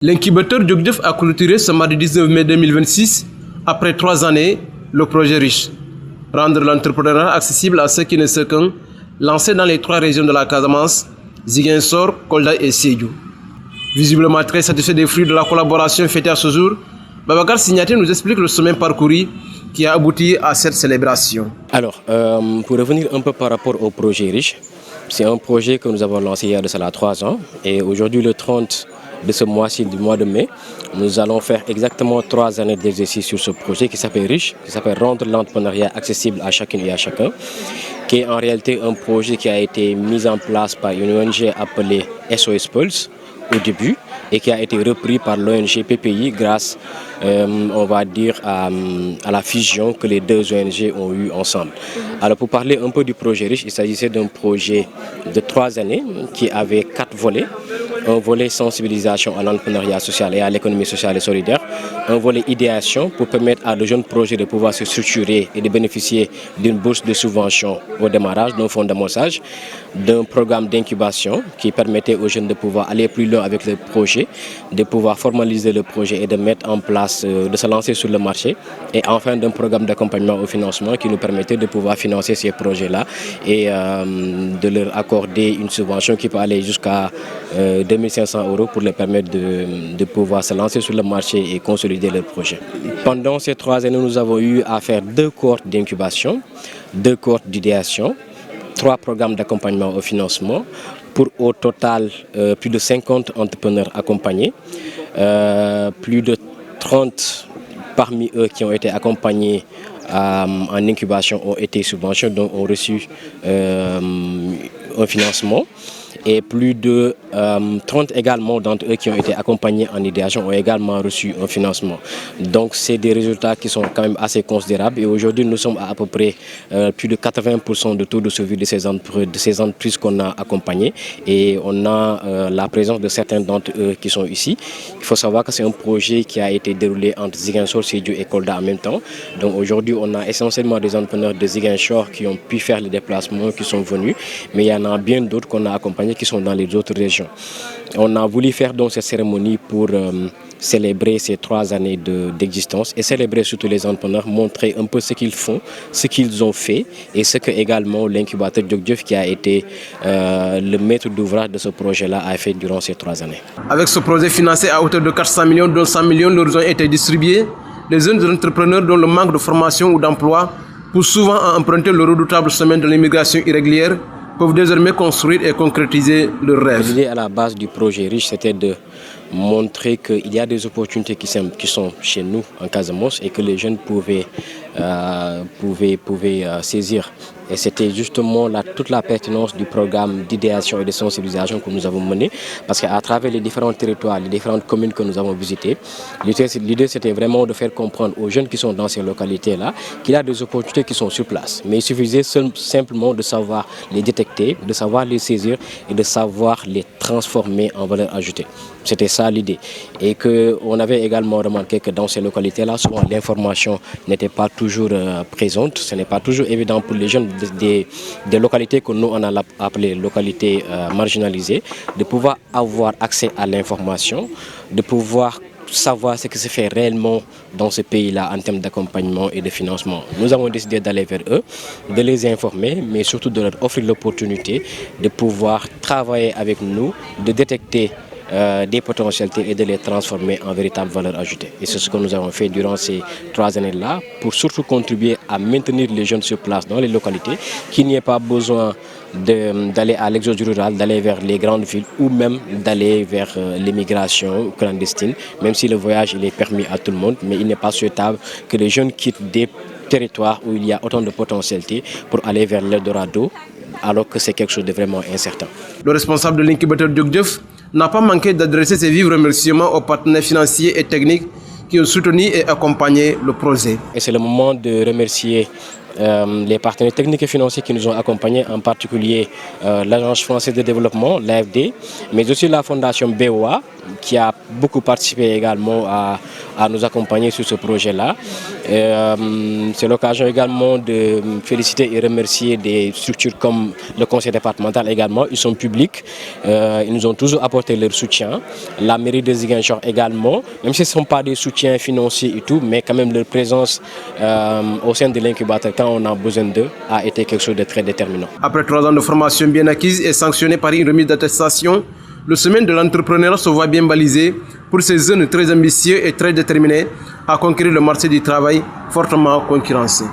L'incubateur Djogdjef a clôturé ce mardi 19 mai 2026, après 3 années, le projet riche. Rendre l'entrepreneuriat accessible à ceux qui ne sont qu'un, lancé dans les 3 régions de la Casamance, Ziguinchor, Kolda et Sédhiou. Visiblement très satisfait des fruits de la collaboration fêtée à ce jour, Babacar Signaté nous explique le chemin parcouru qui a abouti à cette célébration. Alors, pour revenir un peu par rapport au projet riche, c'est un projet que nous avons lancé il y a de cela 3 ans et aujourd'hui le 30 de ce mois-ci, du mois de mai, nous allons faire exactement 3 années d'exercice sur ce projet qui s'appelle Riche, qui s'appelle Rendre l'entrepreneuriat accessible à chacune et à chacun, qui est en réalité un projet qui a été mis en place par une ONG appelée SOS Pulse au début et qui a été repris par l'ONG PPI grâce, on va dire, à la fusion que les 2 ONG ont eue ensemble. Alors pour parler un peu du projet Riche, il s'agissait d'un projet de 3 années qui avait 4 volets. Un volet sensibilisation à l'entrepreneuriat social et à l'économie sociale et solidaire, un volet idéation pour permettre à de jeunes projets de pouvoir se structurer et de bénéficier d'une bourse de subvention au démarrage, d'un fonds d'amorçage, d'un programme d'incubation qui permettait aux jeunes de pouvoir aller plus loin avec le projet, de pouvoir formaliser le projet et de mettre en place, de se lancer sur le marché, et enfin d'un programme d'accompagnement au financement qui nous permettait de pouvoir financer ces projets-là et de leur accorder une subvention qui peut aller jusqu'à 2500 € pour leur permettre de pouvoir se lancer sur le marché et consolider leur projet. Pendant ces 3 années, nous avons eu à faire 2 cohortes d'incubation, 2 cohortes d'idéation, 3 programmes d'accompagnement au financement, pour au total plus de 50 entrepreneurs accompagnés, plus de 30 parmi eux qui ont été accompagnés en incubation ont été subventionnés, donc ont reçu un financement. Et plus de 30 également d'entre eux qui ont été accompagnés en idéation ont également reçu un financement. Donc c'est des résultats qui sont quand même assez considérables et aujourd'hui nous sommes à peu près plus de 80% de taux de survie de ces entreprises qu'on a accompagnées et on a la présence de certains d'entre eux qui sont ici. Il faut savoir que c'est un projet qui a été déroulé entre Ziguinchor, Sédhiou et Kolda en même temps. Donc aujourd'hui on a essentiellement des entrepreneurs de Ziguinchor qui ont pu faire les déplacements, qui sont venus, mais il y en a bien d'autres qu'on a accompagnés qui sont dans les autres régions. On a voulu faire donc cette cérémonie pour célébrer ces 3 années d'existence et célébrer surtout les entrepreneurs, montrer un peu ce qu'ils font, ce qu'ils ont fait et ce que également l'incubateur Djogdjef qui a été le maître d'ouvrage de ce projet-là a fait durant ces 3 années. Avec ce projet financé à hauteur de 400 millions, dont 100 millions leur ont été distribués, les jeunes entrepreneurs dont le manque de formation ou d'emploi pousse souvent à emprunter le redoutable chemin de l'immigration irrégulière peuvent désormais construire et concrétiser leurs rêves. L'idée à la base du projet Riche, c'était de montrer qu'il y a des opportunités qui sont chez nous en Casamance et que les jeunes pouvaient saisir. Et c'était justement toute la pertinence du programme d'idéation et de sensibilisation que nous avons mené. Parce qu'à travers les différents territoires, les différentes communes que nous avons visitées, l'idée c'était vraiment de faire comprendre aux jeunes qui sont dans ces localités-là qu'il y a des opportunités qui sont sur place. Mais il suffisait simplement de savoir les détecter, de savoir les saisir et de savoir les transformer en valeur ajoutée. C'était ça l'idée. Et qu'on avait également remarqué que dans ces localités-là, souvent l'information n'était pas toujours présente. Ce n'est pas toujours évident pour les jeunes des localités que nous on a appelées localités marginalisées, de pouvoir avoir accès à l'information, de pouvoir savoir ce qui se fait réellement dans ce pays-là en termes d'accompagnement et de financement. Nous avons décidé d'aller vers eux, de les informer, mais surtout de leur offrir l'opportunité de pouvoir travailler avec nous, de détecter des potentialités et de les transformer en véritable valeur ajoutée. Et c'est ce que nous avons fait durant ces 3 années-là pour surtout contribuer à maintenir les jeunes sur place dans les localités, qu'il n'y ait pas besoin d'aller à l'exode rural, d'aller vers les grandes villes ou même d'aller vers l'immigration clandestine, même si le voyage il est permis à tout le monde, mais il n'est pas souhaitable que les jeunes quittent des territoires où il y a autant de potentialités pour aller vers l'Eldorado, alors que c'est quelque chose de vraiment incertain. Le responsable de l'incubateur Djogdjef n'a pas manqué d'adresser ses vifs remerciements aux partenaires financiers et techniques qui ont soutenu et accompagné le projet. Et c'est le moment de remercier les partenaires techniques et financiers qui nous ont accompagnés, en particulier l'Agence française de développement, l'AFD, mais aussi la Fondation BOA, qui a beaucoup participé également à nous accompagner sur ce projet-là. C'est l'occasion également de féliciter et remercier des structures comme le conseil départemental également. Ils sont publics, ils nous ont toujours apporté leur soutien. La mairie de Ziguinchor également, même si ce ne sont pas des soutiens financiers et tout, mais quand même leur présence au sein de l'incubateur quand on a besoin d'eux a été quelque chose de très déterminant. Après 3 ans de formation bien acquise et sanctionnée par une remise d'attestation, le semaine de l'entrepreneuriat se voit bien balisé pour ces jeunes très ambitieux et très déterminés à conquérir le marché du travail fortement concurrencé.